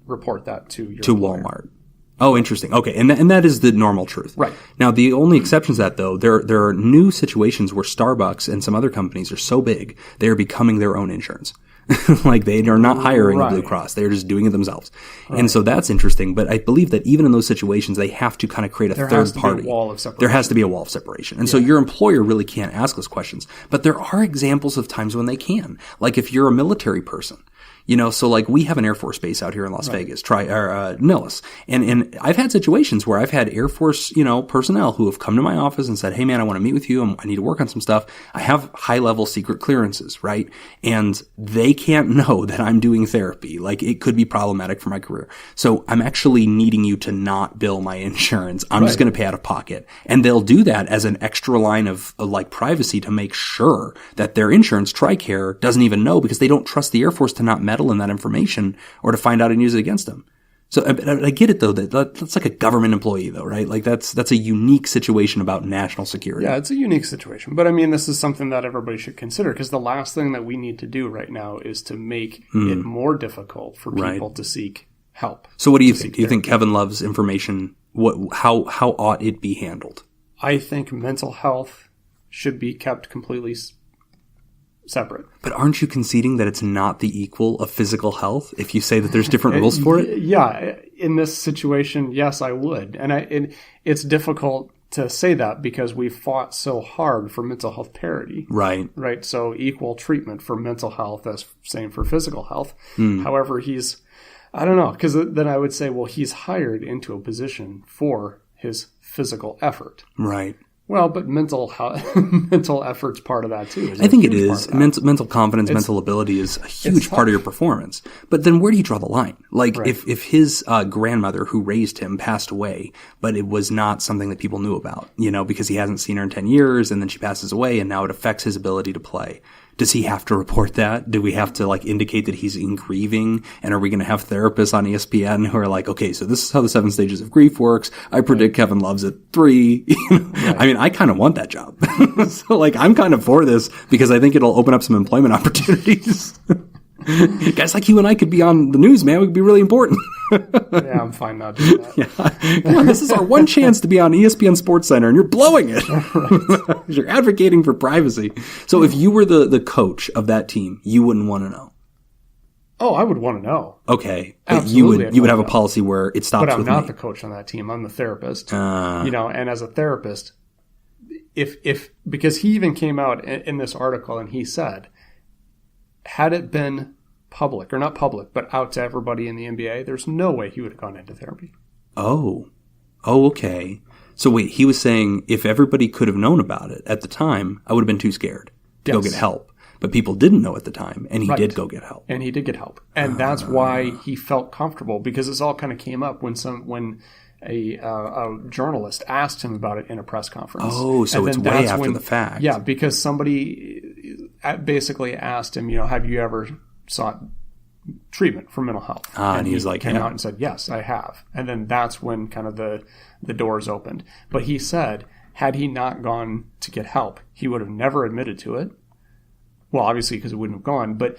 report that to your to employer. Walmart. Oh, interesting. Okay, and that is the normal truth. Right. Now, the only exceptions to that, though, there are new situations where Starbucks and some other companies are so big, they are becoming their own insurance. Like, they are not hiring a Blue Cross. They're just doing it themselves. Right. And so that's interesting. But I believe that even in those situations, they have to kind of create a third party. There has to be a wall of separation. And so your employer really can't ask those questions. But there are examples of times when they can. Like if you're a military person. You know, so like we have an Air Force base out here in Las Vegas, Nellis. And I've had situations where I've had Air Force, personnel who have come to my office and said, hey man, I want to meet with you. I need to work on some stuff. I have high level secret clearances, right? And they can't know that I'm doing therapy. Like it could be problematic for my career. So I'm actually needing you to not bill my insurance. I'm just going to pay out of pocket. And they'll do that as an extra line of like privacy to make sure that their insurance, TRICARE, doesn't even know because they don't trust the Air Force to not meddle in that information or to find out and use it against them. So I get it though, that's like a government employee though, right? Like that's a unique situation about national security. Yeah, it's a unique situation. But I mean, this is something that everybody should consider because the last thing that we need to do right now is to make it more difficult for people to seek help. So what do you think? Do you think Kevin Love's information, how ought it be handled? I think mental health should be kept completely separate. But aren't you conceding that it's not the equal of physical health if you say that there's different rules for it? Yeah. In this situation, yes, I would. And it's difficult to say that because we fought so hard for mental health parity. Right. Right. So equal treatment for mental health as same for physical health. However, I don't know, because then I would say, well, he's hired into a position for his physical effort. Right. Well, but mental effort's part of that too. I think it is. Mental confidence, mental ability is a huge part of your performance. But then where do you draw the line? Like if his grandmother who raised him passed away, but it was not something that people knew about, because he hasn't seen her in 10 years and then she passes away and now it affects his ability to play. Does he have to report that? Do we have to indicate that he's in grieving? And are we going to have therapists on ESPN who are like, okay, so this is how the 7 stages of grief works. I predict Kevin Love's at 3. I mean, I kind of want that job. So I'm kind of for this because I think it'll open up some employment opportunities. Guys like you and I could be on the news, man. We could be really important. Yeah, I'm fine not doing that. Yeah. Come on, this is our one chance to be on ESPN Sports Center, and you're blowing it. You're advocating for privacy. So if you were the coach of that team, you wouldn't want to know. Oh, I would want to know. Okay. But Absolutely, you would have a policy where it stops with me. But I'm not the coach on that team. I'm the therapist. And as a therapist, because he even came out in this article and he said, had it been public, or not public, but out to everybody in the NBA, there's no way he would have gone into therapy. Oh, okay. So wait, he was saying if everybody could have known about it at the time, I would have been too scared to go get help. But people didn't know at the time, and he did go get help. And he did get help. And that's why he felt comfortable, because this all kind of came up when a journalist asked him about it in a press conference. Oh, so it's way after the fact. Yeah, because somebody basically asked him, have you ever sought treatment for mental health? And he was like, came out and said, yes, I have. And then that's when kind of the doors opened. But he said, had he not gone to get help, he would have never admitted to it. Well, obviously, because it wouldn't have gone. But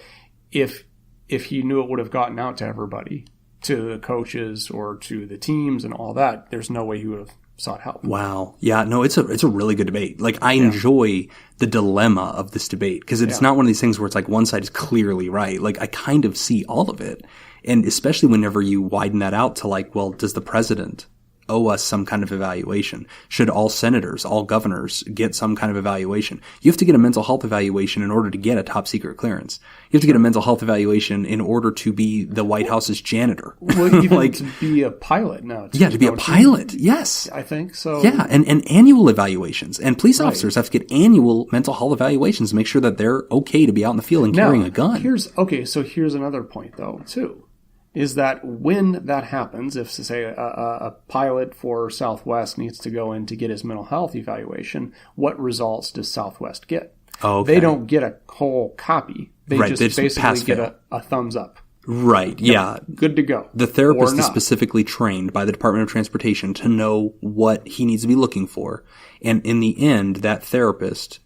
if he knew it would have gotten out to everybody, to the coaches or to the teams and all that, there's no way he would have sought help. Wow. Yeah, no, it's a really good debate. I enjoy the dilemma of this debate because it's not one of these things where it's like one side is clearly right. I kind of see all of it. And especially whenever you widen that out to well, does the president owe us some kind of evaluation? Should all senators, all governors get some kind of evaluation? You have to get a mental health evaluation in order to get a top secret clearance. You have to get a mental health evaluation in order to be the White House's janitor. Well, even to be a pilot now. To be a pilot. Yes. I think so. Yeah. And annual evaluations. And police officers have to get annual mental health evaluations to make sure that they're okay to be out in the field and carrying a gun. Here's another point though, too. Is that when that happens, if, say, a pilot for Southwest needs to go in to get his mental health evaluation, what results does Southwest get? Oh, okay. They don't get a whole copy. They just basically get a thumbs up. Right, yeah. Good to go. The therapist is specifically trained by the Department of Transportation to know what he needs to be looking for. And in the end, that therapist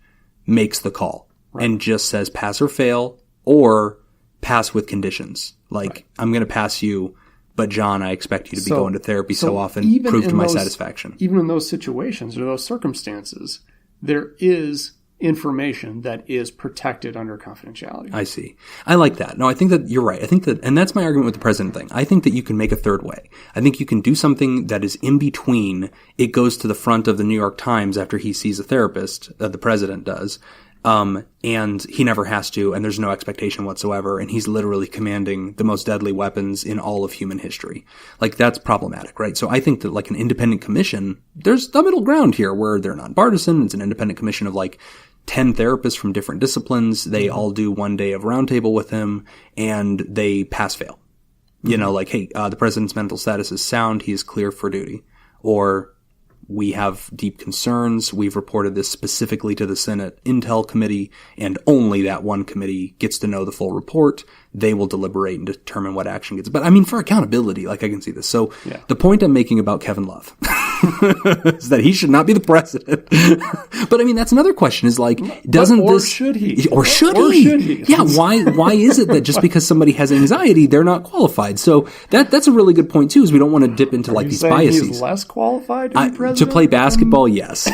makes the call and just says pass or fail or pass with conditions. I'm going to pass you but John, I expect you to be going to therapy so often, prove to my satisfaction. Even in those situations or those circumstances, there is information that is protected under confidentiality. I see. I like that. No, I think that you're right. I think that, and that's my argument with the president thing. I think that you can make a third way. I think you can do something that is in between. It goes to the front of the New York Times after he sees a therapist, the president does. And he never has to, and there's no expectation whatsoever, and he's literally commanding the most deadly weapons in all of human history. Like, that's problematic, right? So I think that, like, an independent commission, there's the middle ground here where they're nonpartisan. It's an independent commission of, like, 10 therapists from different disciplines. They all do one day of roundtable with him, and they pass-fail. You know, like, hey, the president's mental status is sound. He is clear for duty. Or, we have deep concerns. We've reported this specifically to the Senate Intel Committee, and only that one committee gets to know the full report. They will deliberate and determine what action gets. But I mean, for accountability, like, I can see this. So the point I'm making about Kevin Love is that he should not be the president. But I mean, that's another question is like, should he? Or should he? Yeah. Why is it that just because somebody has anxiety, they're not qualified? So that's a really good point too, is we don't want to dip into like these biases. He's less qualified to be president? To play basketball, yes.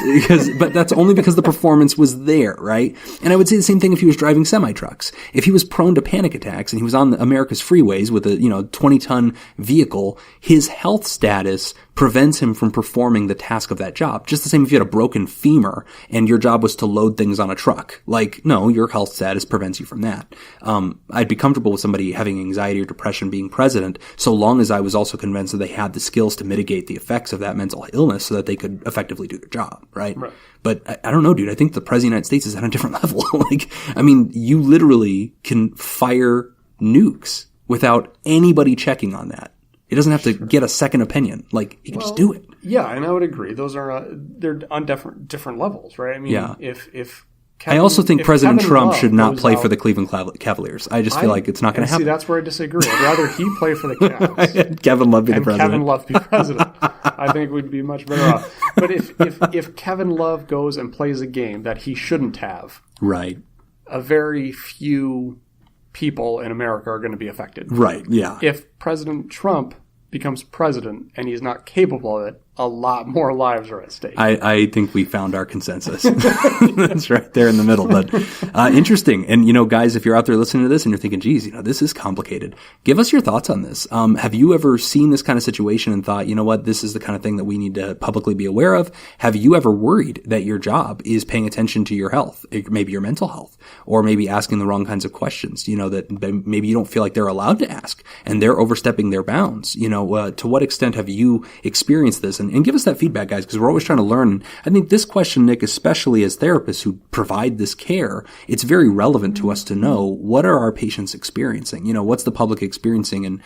But that's only because the performance was there, right? And I would say the same thing if he was driving semi-trucks. If he was prone to panic attacks and he was on America's freeways with a, 20-ton vehicle, his health status prevents him from performing the task of that job. Just the same if you had a broken femur and your job was to load things on a truck. Like, no, your health status prevents you from that. I'd be comfortable with somebody having anxiety or depression being president, so long as I was also convinced that they had the skills to mitigate the effects of that mental illness so that they could effectively do their job, right? But I don't know, dude. I think the president of the United States is at a different level. Like, I mean, you literally can fire nukes without anybody checking on that. He doesn't have to get a second opinion. Like, he can just do it. Yeah, and I would agree. Those are they're on different levels, right? I mean, if Kevin, I also think President Trump Love should not play for the Cleveland Cavaliers. I just feel like it's not going to happen. See, that's where I disagree. I'd rather he play for the Cavs. Kevin Love be the president. Kevin Love be president. I think we'd be much better off. But if Kevin Love goes and plays a game that he shouldn't have, right, a very few people in America are going to be affected. Right, yeah. If President Trump becomes president and he's not capable of it, a lot more lives are at stake. I think we found our consensus. That's right there in the middle. But interesting. And, guys, if you're out there listening to this and you're thinking, geez, this is complicated, give us your thoughts on this. Have you ever seen this kind of situation and thought, you know what, this is the kind of thing that we need to publicly be aware of? Have you ever worried that your job is paying attention to your health, maybe your mental health, or maybe asking the wrong kinds of questions, that maybe you don't feel like they're allowed to ask and they're overstepping their bounds? To what extent have you experienced this? And give us that feedback, guys, because we're always trying to learn. I think this question, Nick, especially as therapists who provide this care, it's very relevant to us to know, what are our patients experiencing? What's the public experiencing? And,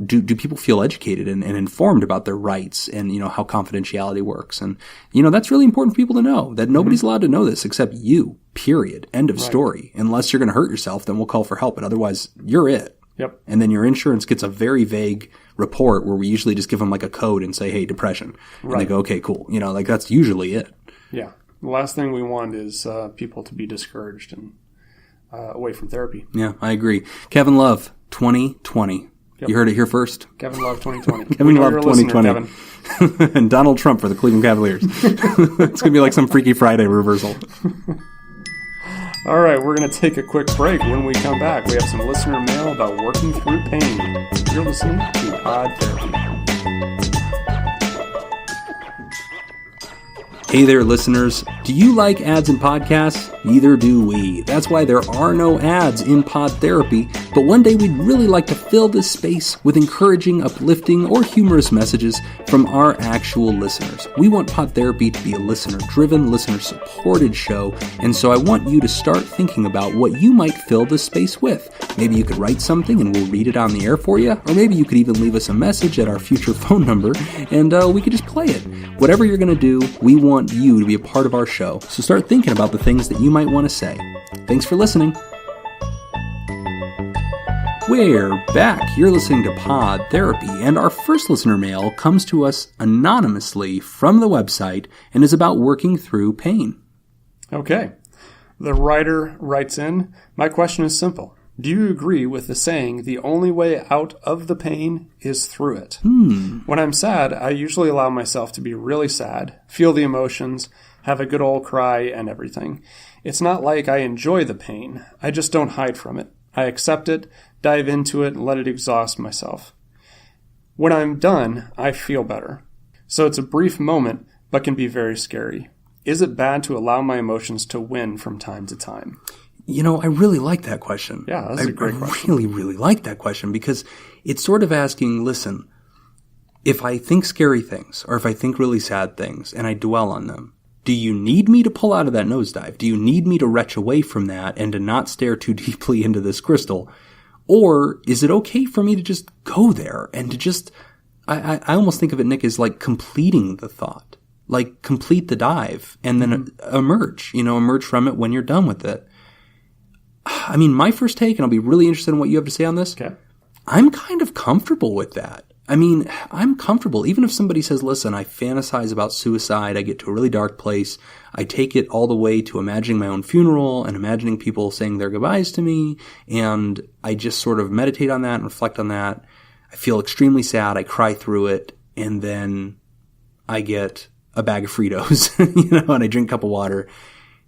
do people feel educated and informed about their rights and, how confidentiality works? And, that's really important for people to know, that nobody's allowed to know this except you, period. End of story. Unless you're going to hurt yourself, then we'll call for help. But otherwise, you're it. Yep. And then your insurance gets a very vague report where we usually just give them like a code and say, hey, depression. And they go, okay, cool. That's usually it. Yeah. The last thing we want is people to be discouraged and away from therapy. Yeah, I agree. Kevin Love, 2020. Yep. You heard it here first. Kevin Love, 2020. Kevin Love, 2020. And Donald Trump for the Cleveland Cavaliers. It's going to be like some Freaky Friday reversal. All right, we're going to take a quick break. When we come back, we have some listener mail about working through pain. You're listening to Pod Therapy. Hey there, listeners. Do you like ads in podcasts? Neither do we. That's why there are no ads in Pod Therapy, but one day we'd really like to fill this space with encouraging, uplifting, or humorous messages from our actual listeners. We want Pod Therapy to be a listener-driven, listener-supported show, and so I want you to start thinking about what you might fill this space with. Maybe you could write something and we'll read it on the air for you, or maybe you could even leave us a message at our future phone number, and we could just play it. Whatever you're going to do, we want you to be a part of our show, so start thinking about the things that you might want to say. Thanks for listening. We're back. You're listening to Pod Therapy, and our first listener mail comes to us anonymously from the website and is about working through pain. Okay. The writer writes in, my question is simple. Do you agree with the saying, the only way out of the pain is through it? When I'm sad, I usually allow myself to be really sad, feel the emotions, have a good old cry and everything. It's not like I enjoy the pain. I just don't hide from it. I accept it, dive into it, and let it exhaust myself. When I'm done, I feel better. So it's a brief moment, but can be very scary. Is it bad to allow my emotions to win from time to time? You know, I really like that question. Yeah, that's a great question. I really, really like that question because it's sort of asking, listen, if I think scary things or if I think really sad things and I dwell on them, do you need me to pull out of that nosedive? Do you need me to retch away from that and to not stare too deeply into this crystal? Or is it okay for me to just go there and to just, I almost think of it, Nick, as like completing the thought, like complete the dive and then emerge from it when you're done with it. I mean, my first take, and I'll be really interested in what you have to say on this. Okay. I'm kind of comfortable with that. I mean, I'm comfortable. Even if somebody says, listen, I fantasize about suicide, I get to a really dark place, I take it all the way to imagining my own funeral and imagining people saying their goodbyes to me, and I just sort of meditate on that and reflect on that. I feel extremely sad, I cry through it, and then I get a bag of Fritos, and I drink a cup of water.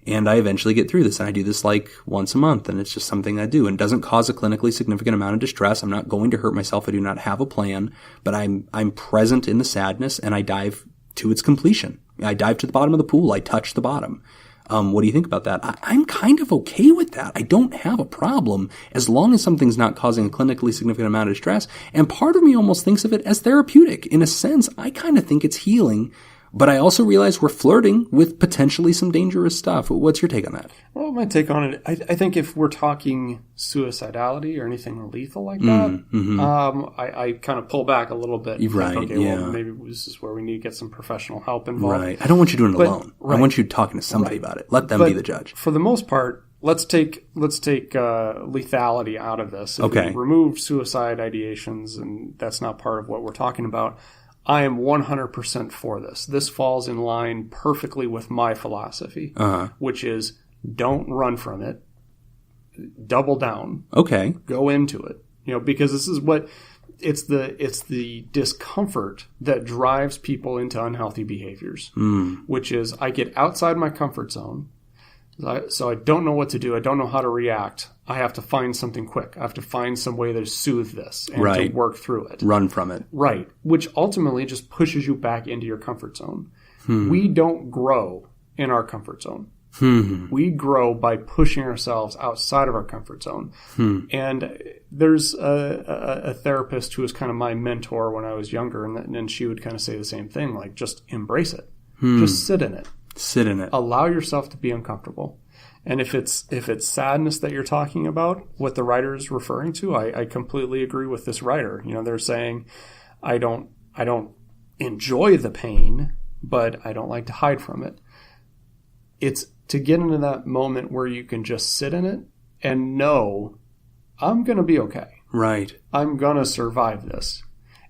And I eventually get through this, and I do this like once a month, and it's just something I do, and it doesn't cause a clinically significant amount of distress. I'm not going to hurt myself. I do not have a plan, but I'm present in the sadness, and I dive to its completion. I dive to the bottom of the pool. I touch the bottom. What do you think about that? I'm kind of okay with that. I don't have a problem as long as something's not causing a clinically significant amount of distress. And part of me almost thinks of it as therapeutic. In a sense, I kind of think it's healing. But I also realize we're flirting with potentially some dangerous stuff. What's your take on that? Well, my take on it, I think if we're talking suicidality or anything lethal like that, I kind of pull back a little bit. Right, think, okay, yeah. Well, maybe this is where we need to get some professional help involved. Right. I don't want you doing it alone. Right. I want you talking to somebody about it. Let them be the judge. For the most part, let's take lethality out of this. If we remove suicide ideations, and that's not part of what we're talking about, I am 100% for this. This falls in line perfectly with my philosophy, which is don't run from it. Double down. Okay. Go into it. Because this is what it's the discomfort that drives people into unhealthy behaviors, which is I get outside my comfort zone. So I don't know what to do. I don't know how to react. I have to find something quick. I have to find some way to soothe this and to work through it. Run from it. Right. Which ultimately just pushes you back into your comfort zone. We don't grow in our comfort zone. We grow by pushing ourselves outside of our comfort zone. And there's a therapist who was kind of my mentor when I was younger, and she would kind of say the same thing, like just embrace it. Just sit in it. Sit in it. Allow yourself to be uncomfortable. And if it's sadness that you're talking about, what the writer is referring to, I completely agree with this writer. They're saying, I don't enjoy the pain, but I don't like to hide from it. It's to get into that moment where you can just sit in it and know, I'm going to be okay. Right. I'm going to survive this.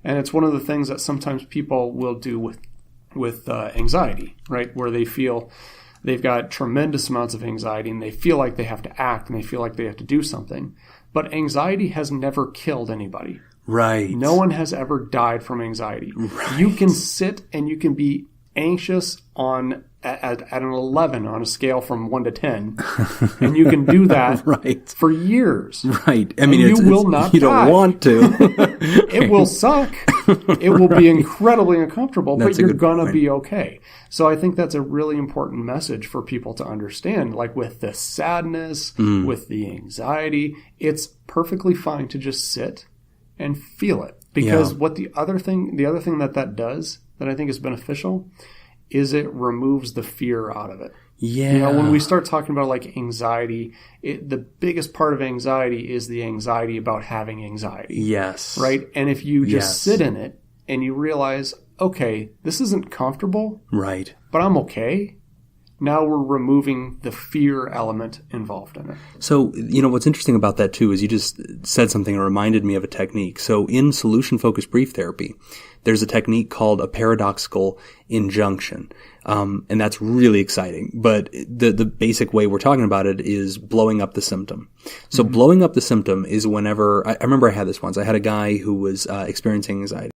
And it's one of the things that sometimes people will do with anxiety, right? Where they feel they've got tremendous amounts of anxiety and they feel like they have to act and they feel like they have to do something. But anxiety has never killed anybody. Right. No one has ever died from anxiety. Right. You can sit and you can be anxious at an 11 on a scale from 1 to 10, and you can do that for years. Right. I mean, you will not you die. Don't want to. It will suck. It will be incredibly uncomfortable, but you're going to be okay. So I think that's a really important message for people to understand. Like with the sadness, with the anxiety, it's perfectly fine to just sit and feel it. Because what the other thing that does that I think is beneficial is it removes the fear out of it. Yeah. When we start talking about like anxiety, the biggest part of anxiety is the anxiety about having anxiety. Yes. Right? And if you just sit in it and you realize, okay, this isn't comfortable. Right. But I'm okay. Now we're removing the fear element involved in it. So, what's interesting about that too is you just said something that reminded me of a technique. So in solution-focused brief therapy, there's a technique called a paradoxical injunction. And that's really exciting. But the basic way we're talking about it is blowing up the symptom. So blowing up the symptom is whenever, I remember I had this once. I had a guy who was experiencing anxiety.